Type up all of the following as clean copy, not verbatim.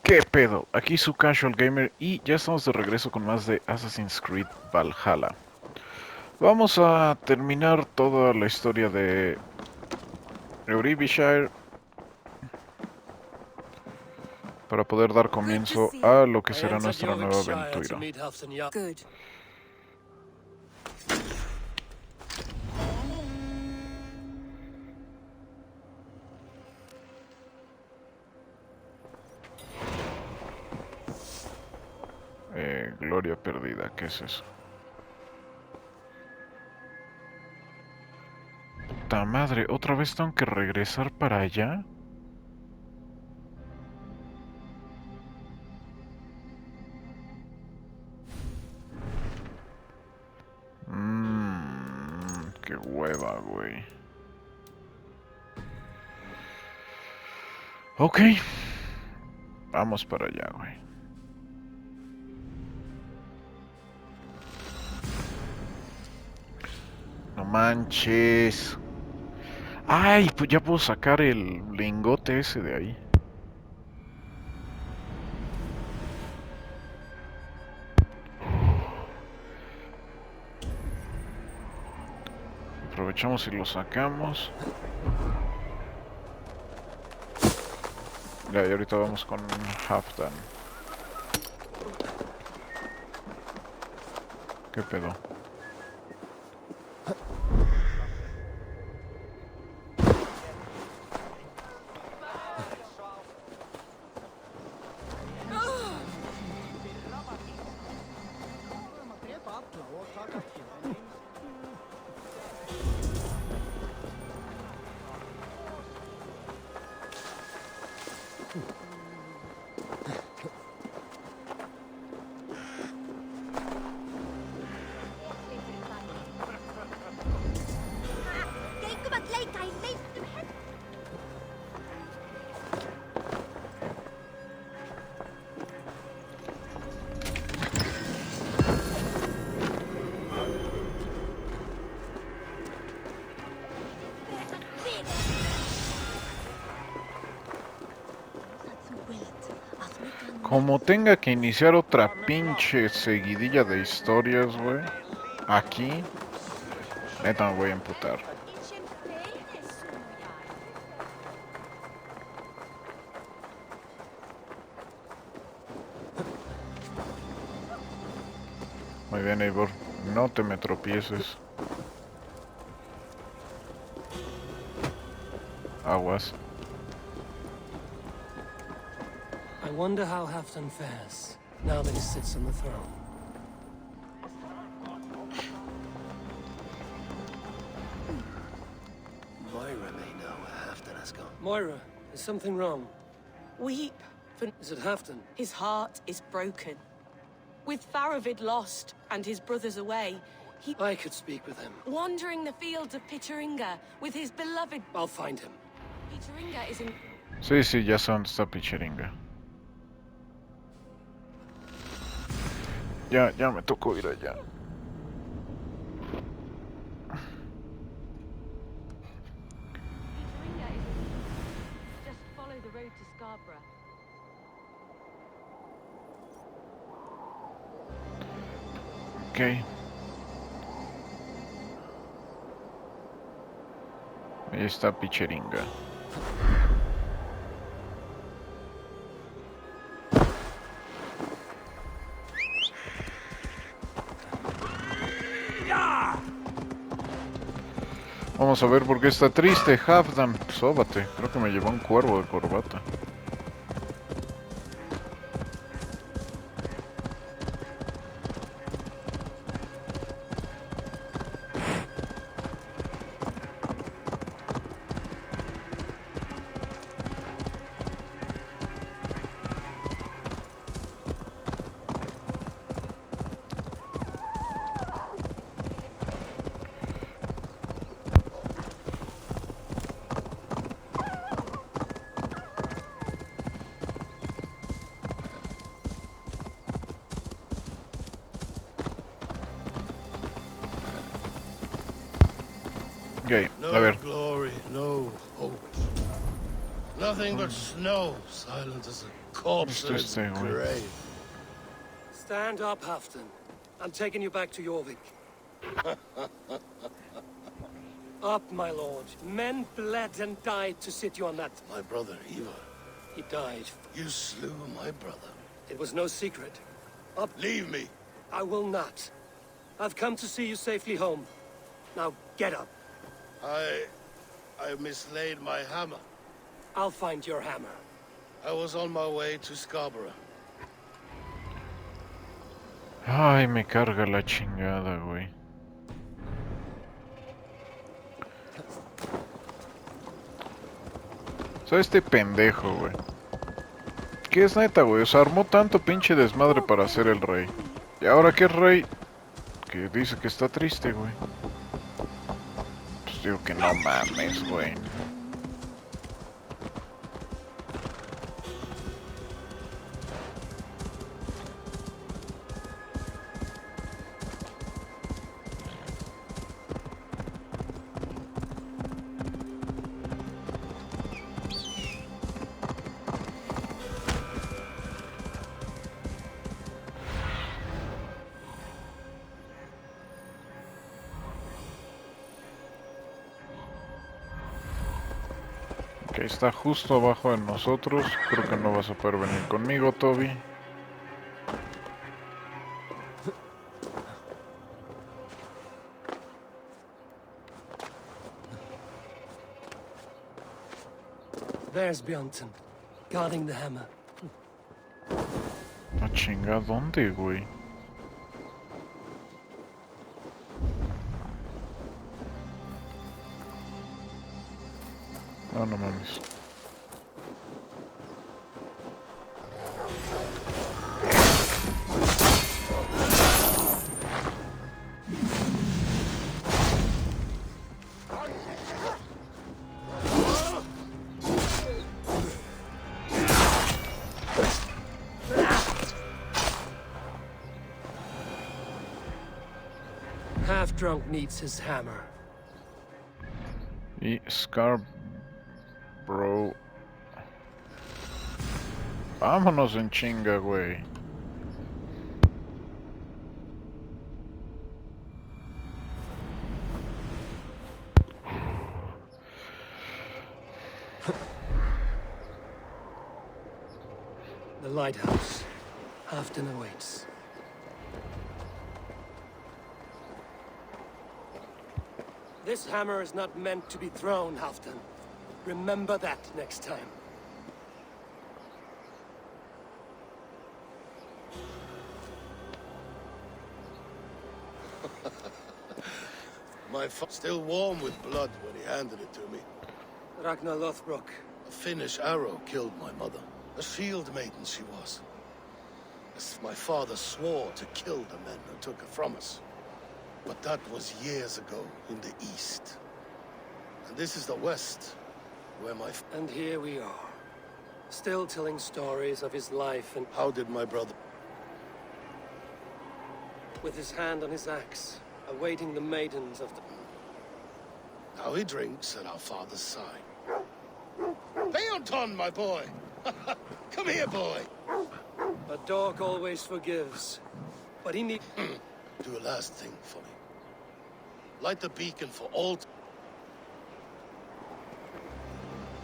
¿Qué pedo? Aquí su Casual Gamer y ya estamos de regreso con más de Assassin's Creed Valhalla. Vamos a terminar toda la historia de Euribishire para poder dar Good to comienzo see a you. lo que I será entered nuestra nueva Yorkshire to aventura. meet Hafton Young. Good. Gloria perdida, ¿qué es eso? ¡Puta madre! ¿Otra vez tengo que regresar para allá? Qué hueva, güey. Ok. Vamos para allá, güey. No manches. Ay, pues ya puedo sacar el lingote ese de ahí. Aprovechamos y lo sacamos. Ya, y ahorita vamos con Haftan. ¿Qué pedo? Como tenga que iniciar otra pinche seguidilla de historias, güey. Aquí. Neta me voy a emputar. Muy bien, Eivor. No te me tropieces. Aguas. I wonder how Hafton fares, now that he sits on the throne. Moira may know where Hafton has gone. Moira, is something wrong? Weep, for Is it Hafton? his heart is broken. With Faravid lost and his brothers away, he I could speak with him. wandering the fields of Picheringa with his beloved. I'll find him. Picheringa is in. Sí, sí, ya sé dónde está Picheringa. Ya me tocó ir allá. Picheringa is in. Just follow the road to Scarborough. Ok. Ahí está Picheringa. Vamos a ver por qué está triste, Haftan. Sóbate, creo que me llevó un cuervo de corbata. Ok, a ver. No glory, no hope. Nothing but snow, silent as a corpse in Este, its güey. grave. Stand up, Halfdan. I'm taking you back to Jorvik. Up, my lord. Men bled and died to sit you on that. My brother, Eivor. He died. You slew my brother. It was no secret. Up. Leave me. I will not. I've come to see you safely home. Now get up. I mislaid my hammer. I'll find your hammer. I was on my way to Scarborough. Ay, me carga la chingada, güey. O sea, este pendejo, güey. ¿Qué es neta, güey? O sea, armó tanto pinche desmadre para ser el rey. Y ahora que es rey, que dice que está triste, güey. Pues digo que no mames, güey. Que está justo abajo de nosotros. Creo que no vas a poder venir conmigo, Toby. There's Bjornson, guarding the hammer. Ah, chinga, ¿dónde, güey? No, no mames. Half-drunk needs his hammer. Y Scarborough. Vámonos en chinga, güey. The lighthouse. Halfdan awaits. This hammer is not meant to be thrown, Halfdan. Remember that next time. My still warm with blood when he handed it to me. Ragnar Lothbrok. A Finnish arrow killed my mother. A shield maiden she was. As my father swore to kill the men who took her from us. But that was years ago in the east. And this is the west, where my... And here we are. Still telling stories of his life and How did my brother... with his hand on his axe, awaiting the maidens of the... How he drinks at our father's side. Leonton, my boy! Come here, boy! A dog always forgives. But he need... Do a last thing for me. Light the beacon for all...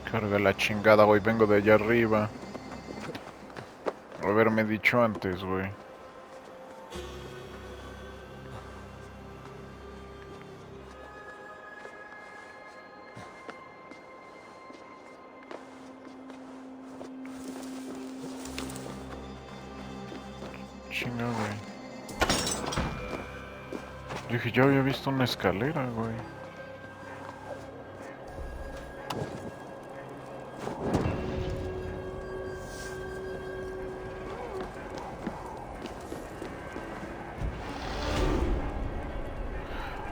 Carga la chingada, güey. Vengo de allá arriba. Haberme dicho antes, güey. Chinga, güey. Dije, yo había visto una escalera, güey.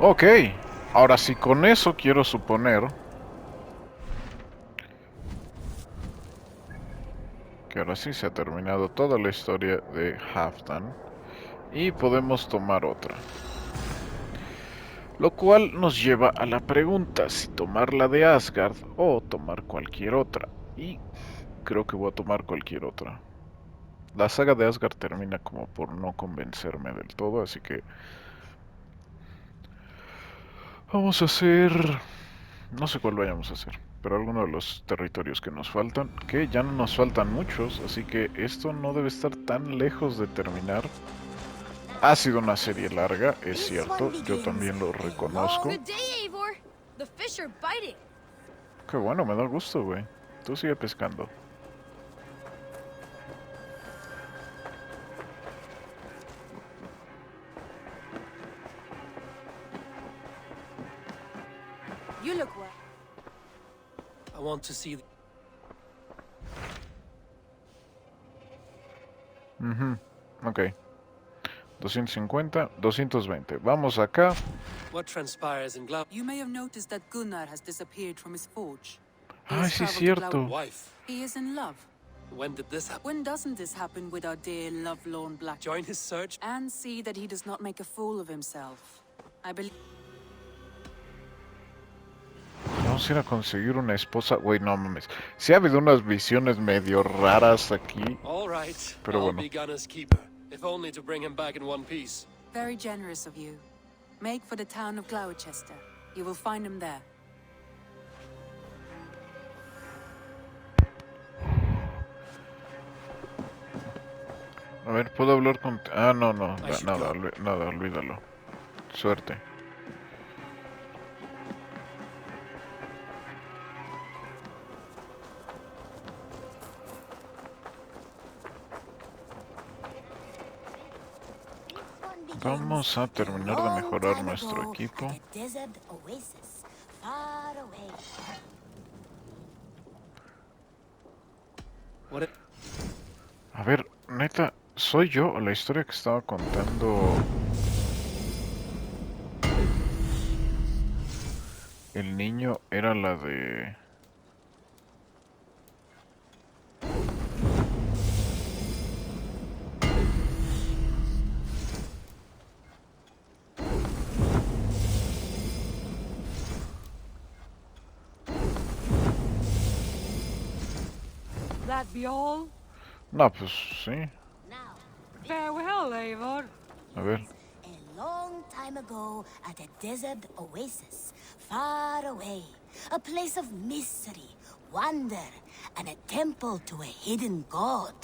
Ok, ahora sí, con eso quiero suponer que ahora sí se ha terminado toda la historia de Halfdan y podemos tomar otra. Lo cual nos lleva a la pregunta si tomar la de Asgard o tomar cualquier otra. Y creo que voy a tomar cualquier otra. La saga de Asgard termina como por no convencerme del todo, así que vamos a hacer... No sé cuál vayamos a hacer, pero alguno de los territorios que nos faltan, que ya no nos faltan muchos, así que esto no debe estar tan lejos de terminar. Ha sido una serie larga, es cierto, yo también lo reconozco. Good day, Eivor. The fish are biting. Qué bueno, me da gusto, güey. Tú sigue pescando. You look well. I want to see. Ok. 250, 220. Vamos acá. What transpires in Glau? You may have noticed that Gunnar has disappeared from his forge. He Ay, has sí es traveled to cierto. Wife. He is in love. When did this happen? When doesn't this happen with our dear lovelorn black? Join his search. And see that he does not make a fool of himself. I believe. Vamos a ir a conseguir una esposa. Güey, no mames. Sí ha habido unas visiones medio raras aquí. All right. Pero I'll bueno. be Gunner's keeper, if only to bring him back in one piece. Very generous of you. Make for the town of Gloucester. You will find him there. A ver, ¿puedo hablar con...? Ah, no, no. Nada, nada, olvídalo. Suerte. Vamos a terminar de mejorar nuestro equipo. What? A ver, neta, ¿soy yo o la historia que estaba contando el niño era la de... That be all? No, pues sí. Farewell, Eivor. A ver. A long time ago, at a desert oasis, far away, a place of mystery, wonder, and a temple to a hidden god.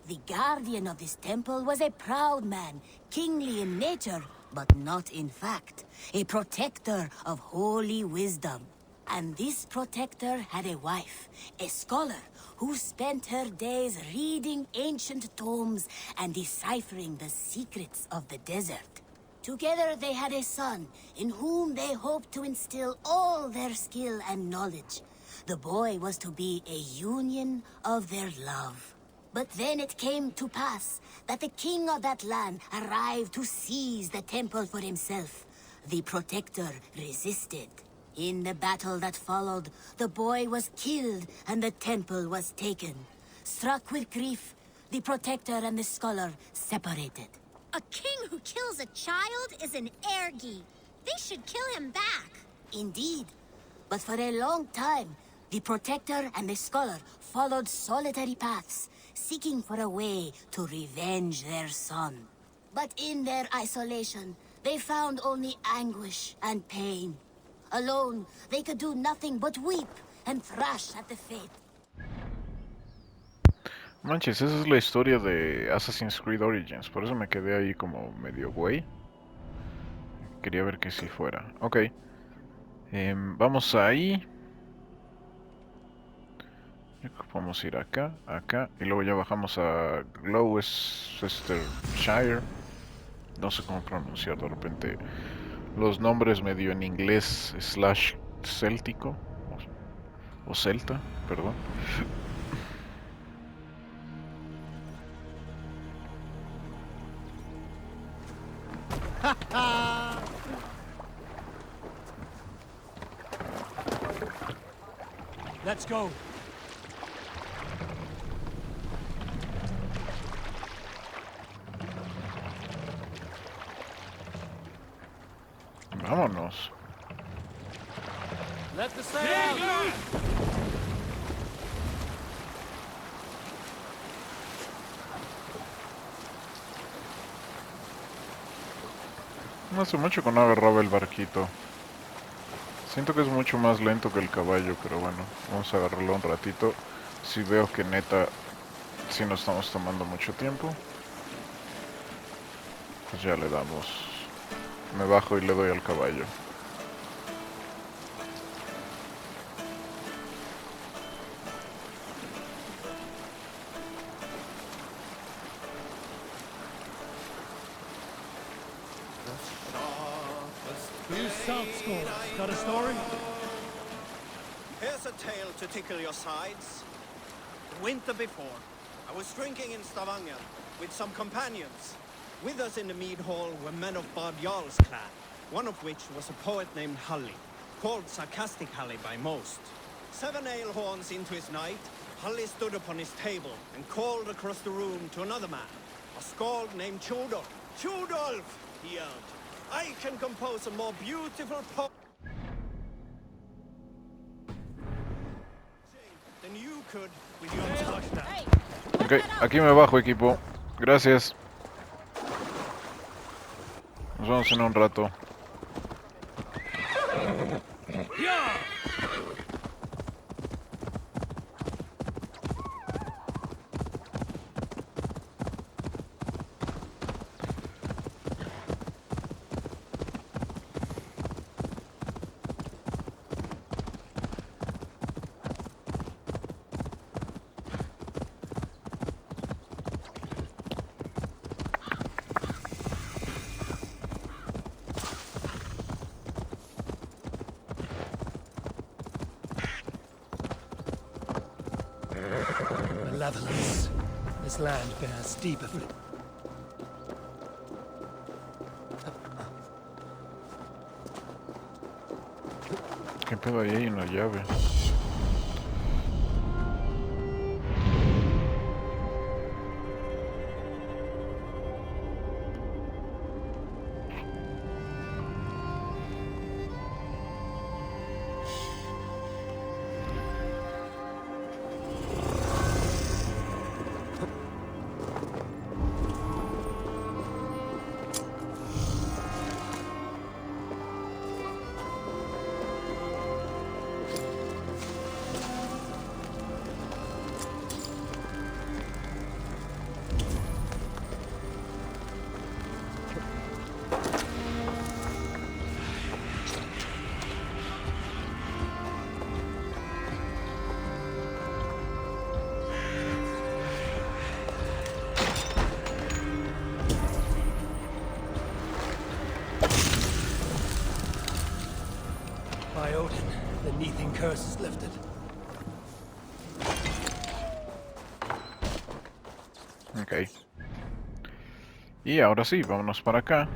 The guardian of this temple was a proud man, kingly in nature, but not in fact, a protector of holy wisdom. And this protector had a wife, a scholar, who spent her days reading ancient tomes and deciphering the secrets of the desert. Together they had a son, in whom they hoped to instill all their skill and knowledge. The boy was to be a union of their love. But then it came to pass that the king of that land arrived to seize the temple for himself. The protector resisted. In the battle that followed, the boy was killed and the temple was taken. Struck with grief, the protector and the scholar separated. A king who kills a child is an ergi. They should kill him back. Indeed. But for a long time, the protector and the scholar followed solitary paths, seeking for a way to revenge their son. But in their isolation, they found only anguish and pain. Alone, they could do nothing but weep and thrash at the fate. Manches, esa es la historia de Assassin's Creed Origins. Por eso me quedé ahí como medio güey. Quería ver que sí fuera. Ok. Vamos ahí. Vamos a ir acá, acá. Y luego ya bajamos a Gloucestershire. No sé cómo pronunciar de repente los nombres medio en inglés / céltico. O celta, perdón. Let's go. Vámonos. Let the sail out. No hace mucho que no agarraba el barquito. Siento que es mucho más lento que el caballo, pero bueno, vamos a agarrarlo un ratito. Si veo que neta, si no estamos tomando mucho tiempo, pues ya le damos. Me bajo y le doy al caballo. Got a story? Here's a tale to tickle your sides. The winter before, I was drinking in Stavanger with some companions. With us in the mead hall were men of Bard Jarl's clan, one of which was a poet named Halli, called sarcastic Halli by most. 7 ale horns into his night, Halli stood upon his table and called across the room to another man, a skald named Tjodolf. Tjodolf, he yelled, I can compose a more beautiful poem than you could with your touchdown. Ok, aquí me bajo, equipo. Gracias. Nos vemos en un rato. Malevolence. This land bears deep affliction. ¿Qué pedo ahí? Hay una llave. By Odin, the Neething curse is lifted. Ok. Y ahora sí, vámonos para acá.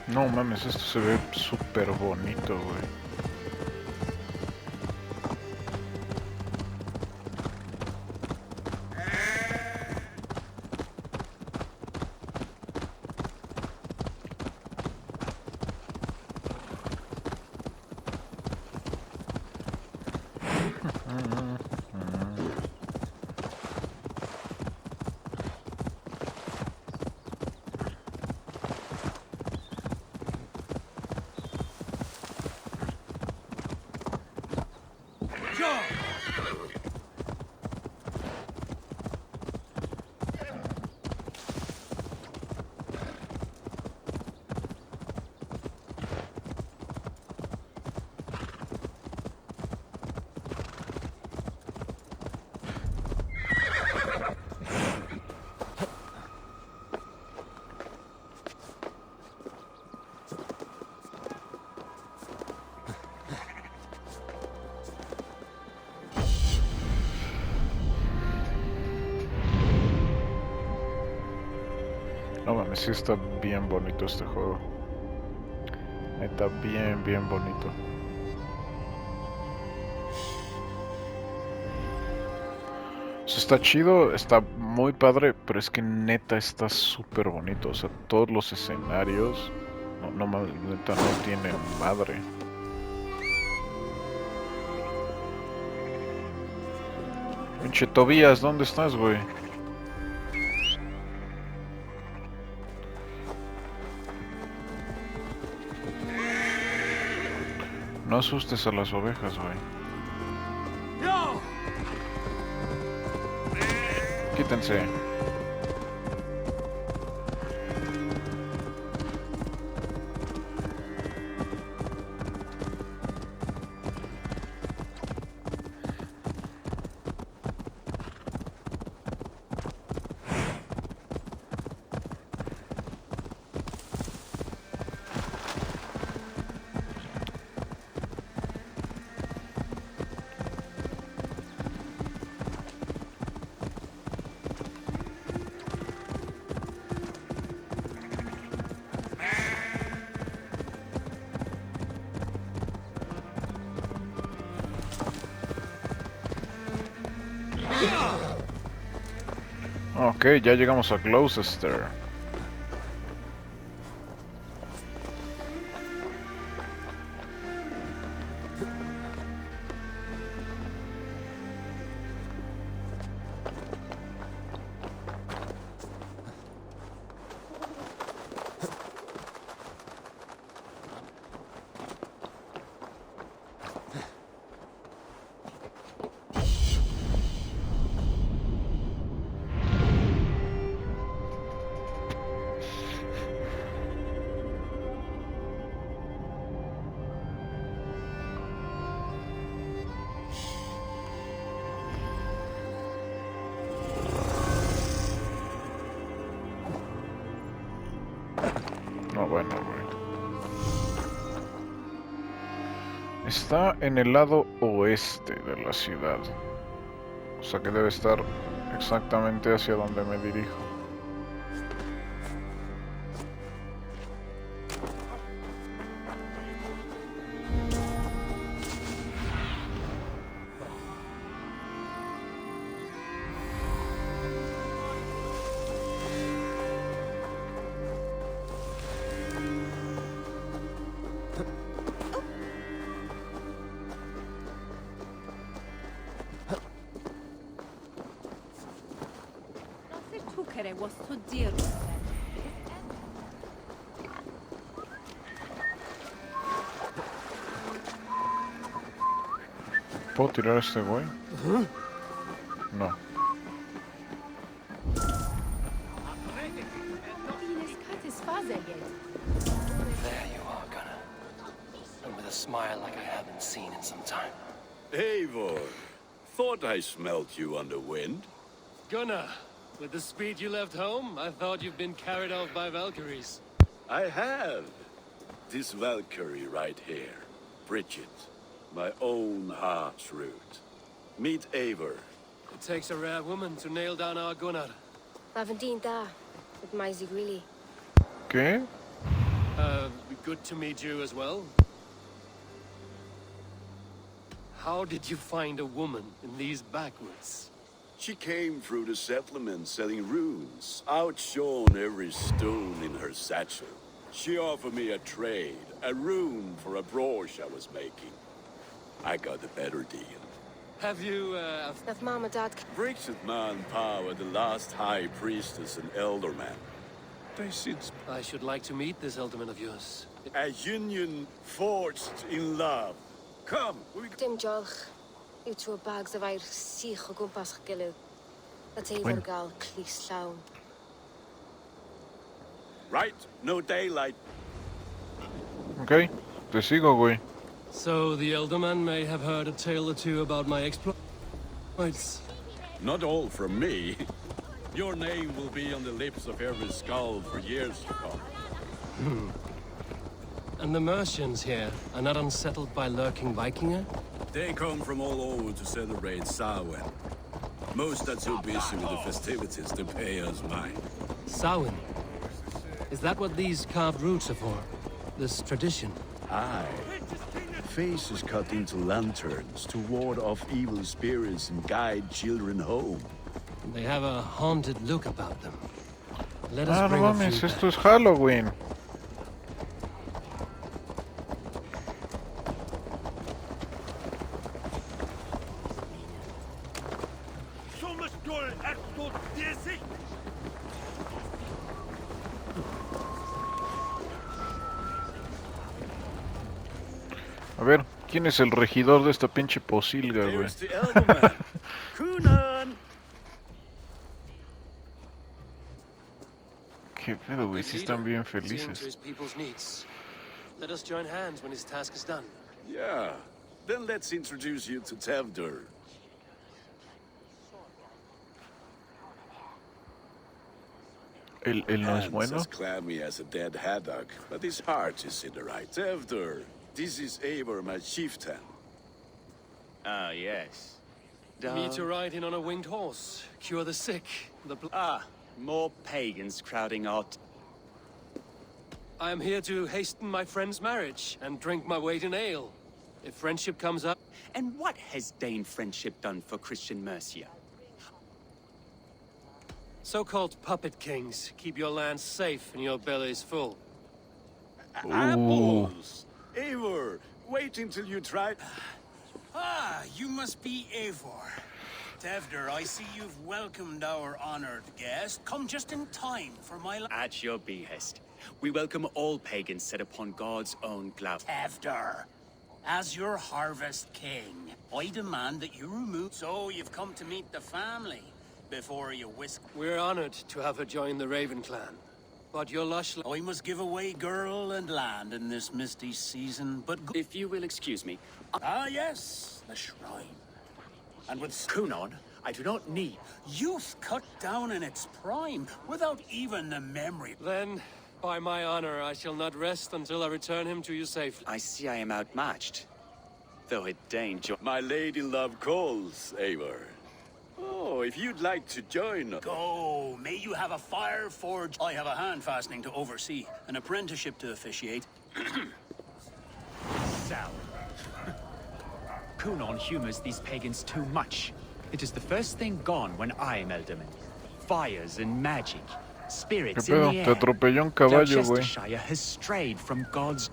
No mames, esto se ve súper bonito, güey. Sí está bien bonito este juego. Está bien, bien bonito. O sea, está chido, está muy padre, pero es que neta está súper bonito. O sea, todos los escenarios, neta no tienen madre. Pinche Tobías, ¿dónde estás, güey? No asustes a las ovejas, güey. Quítense. Ok, ya llegamos a Gloucester. No, bueno, güey. Está en el lado oeste de la ciudad. O sea que debe estar exactamente hacia donde me dirijo. ¿Puedo tirar a este güey? No. There you are, Gunnar. And with a smile like I haven't seen in some time. Eivor, thought I smelt you on the wind. Gunnar, with the speed you left home, I thought you've been carried off by Valkyries. I have. This Valkyrie right here, Bridget, my own heart's root. Meet Eivor. It takes a rare woman to nail down our Gunnar. Lavendinta, with Maisy Greeley. ¿Qué? Good to meet you as well. How did you find a woman in these backwoods? She came through the settlement selling runes, outshone every stone in her satchel. She offered me a trade, a rune for a brooch I was making. I got a better deal. Have you, That Mama Dad. Bridget manpower, the last high priestess and elderman. They since... I should like to meet this ealdorman of yours. A union forged in love. Come, we... Dim Jolch. You two bags of air sich o gwmpas gilydd. That's Eivor gal clis llawn. Right, no daylight. Ok, te sigo, güey. So the ealdorman may have heard a tale or two about my exploits. Not all from me. Your name will be on the lips of every skull for years to come. And the merchants here are not unsettled by lurking Vikinger? They come from all over to celebrate Samhain. Most are too busy with the festivities to pay us mind. Samhain? Is that what these carved roots are for? This tradition? Aye. Faces cut into lanterns to ward off evil spirits and guide children home. They have a haunted look about them. Let us Ah, no bring a few mames, back. esto es Halloween. A ver, ¿quién es el regidor de esta pinche posilga, güey? There's the elder man. Kunan! Qué pedo, güey, sí están bien felices. his people's needs. Let us join hands when his task is done. Yeah. Then let's introduce you to Tevdur. ¿Él no es Hands bueno? as clammy as a dead haddock, but his heart is in the right. Tevdur, this is Eivor, my chieftain. Ah, yes. Me to ride in on a winged horse, cure the sick, More pagans crowding out. I am here to hasten my friend's marriage and drink my weight in ale. If friendship comes up... And what has Dane friendship done for Christian Mercia? So-called puppet kings keep your lands safe and your bellies full. Apples! Eivor, wait until you try... Ah, you must be Eivor. Tevdur, I see you've welcomed our honored guest. Come just in time for my... At your behest. We welcome all pagans set upon God's own cloud. Tevdur, as your harvest king, I demand that you remove... So you've come to meet the family before you whisk... We're honored to have her join the Raven clan. But your lush... I must give away girl and land in this misty season, but... If you will excuse me... Ah, yes, the shrine. And with... Kunon, I do not need... Youth cut down in its prime, without even the memory... Then, by my honor, I shall not rest until I return him to you safely. I see I am outmatched. Though it deign joy... My lady love calls, Eivor. Oh, if you'd like to join... Go, may you have a fire forge. I have a hand fastening to oversee, an apprenticeship to officiate. Sour. Kunon humors these pagans too much. It is the first thing gone when I am Elderman. Fires and magic, spirits in the Te air. atropelló un caballo, güey. Gloucestershire has strayed from God's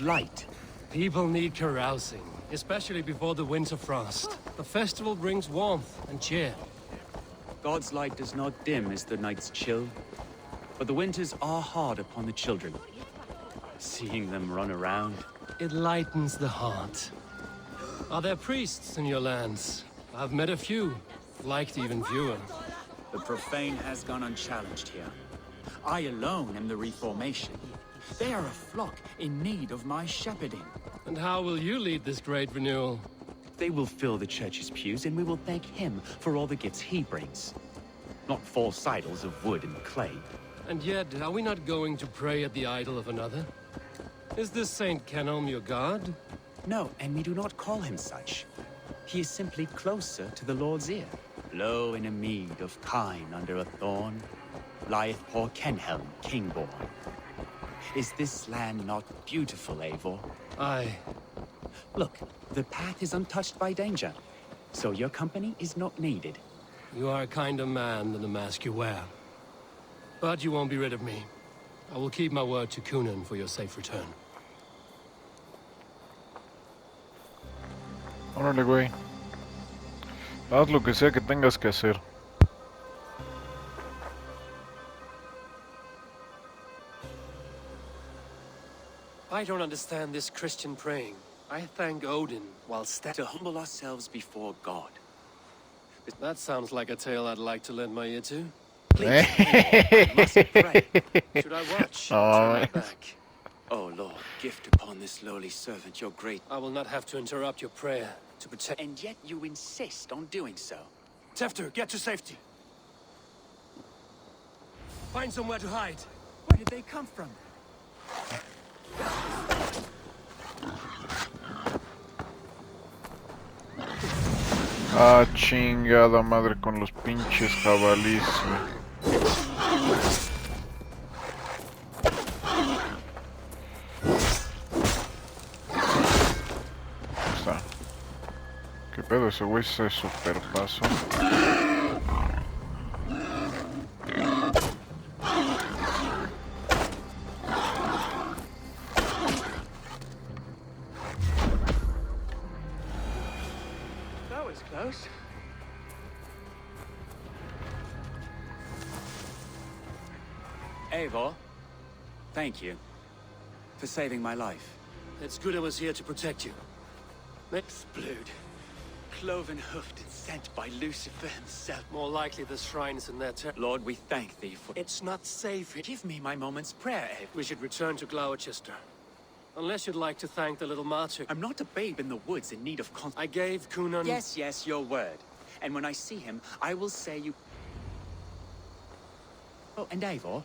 light. People need carousing, especially before the winter frost. The festival brings warmth and cheer. God's light does not dim as the nights chill, but the winters are hard upon the children. Seeing them run around... It lightens the heart. Are there priests in your lands? I've met a few, liked even fewer. The profane has gone unchallenged here. I alone am the reformation. They are a flock in need of my shepherding. And how will you lead this great renewal? They will fill the church's pews, and we will thank him for all the gifts he brings. Not false idols of wood and clay. And yet, are we not going to pray at the idol of another? Is this Saint Kenelm your god? No, and we do not call him such. He is simply closer to the Lord's ear. Low in a mead of kine under a thorn, lieth poor Kenhelm, king-born. Is this land not beautiful, Eivor? Aye. Look, the path is untouched by danger, so your company is not needed. You are a kinder man than the mask you wear. But you won't be rid of me. I will keep my word to Kunan for your safe return. Órale, güey. Haz lo que sea que tengas que hacer. I don't understand this Christian praying. I thank Odin while To humble ourselves before God. That sounds like a tale I'd like to lend my ear to. Please, I must pray. Should I watch? Oh, Turn my man. back. Oh Lord, gift upon this lowly servant your great... I will not have to interrupt your prayer to protect... And yet you insist on doing so. Tefter, get to safety. Find somewhere to hide. Where did they come from? Ah, chingada madre con los pinches jabalís, güey. pedo? Ese güey se superpasó. That was close. Eivor, thank you for saving my life. It's good I was here to protect you. Explode. Cloven-hoofed and sent by Lucifer himself. More likely the shrines in their Lord, we thank thee for... It's not safe. Give me my moment's prayer, Eivor. We should return to Gloucester. Unless you'd like to thank the little martyr. I'm not a babe in the woods in need of I gave Coonan... Yes, yes, your word. And when I see him, I will say you... Oh, and Eivor,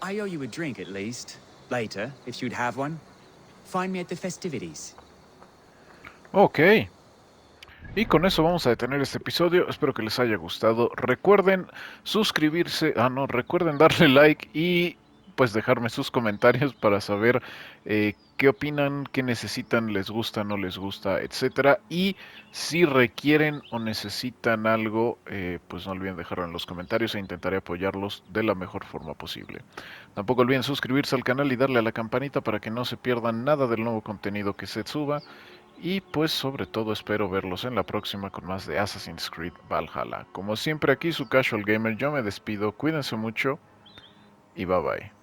I owe you a drink at least. Later, if you'd have one. Find me at the festivities. Ok. Y con eso vamos a detener este episodio. Espero que les haya gustado. Recuerden suscribirse. Recuerden darle like y pues dejarme sus comentarios para saber qué opinan, qué necesitan, les gusta, no les gusta, etcétera. Y si requieren o necesitan algo, pues no olviden dejarlo en los comentarios e intentaré apoyarlos de la mejor forma posible. Tampoco olviden suscribirse al canal y darle a la campanita para que no se pierdan nada del nuevo contenido que se suba. Y pues sobre todo espero verlos en la próxima con más de Assassin's Creed Valhalla. Como siempre aquí su Casual Gamer, yo me despido, cuídense mucho y bye bye.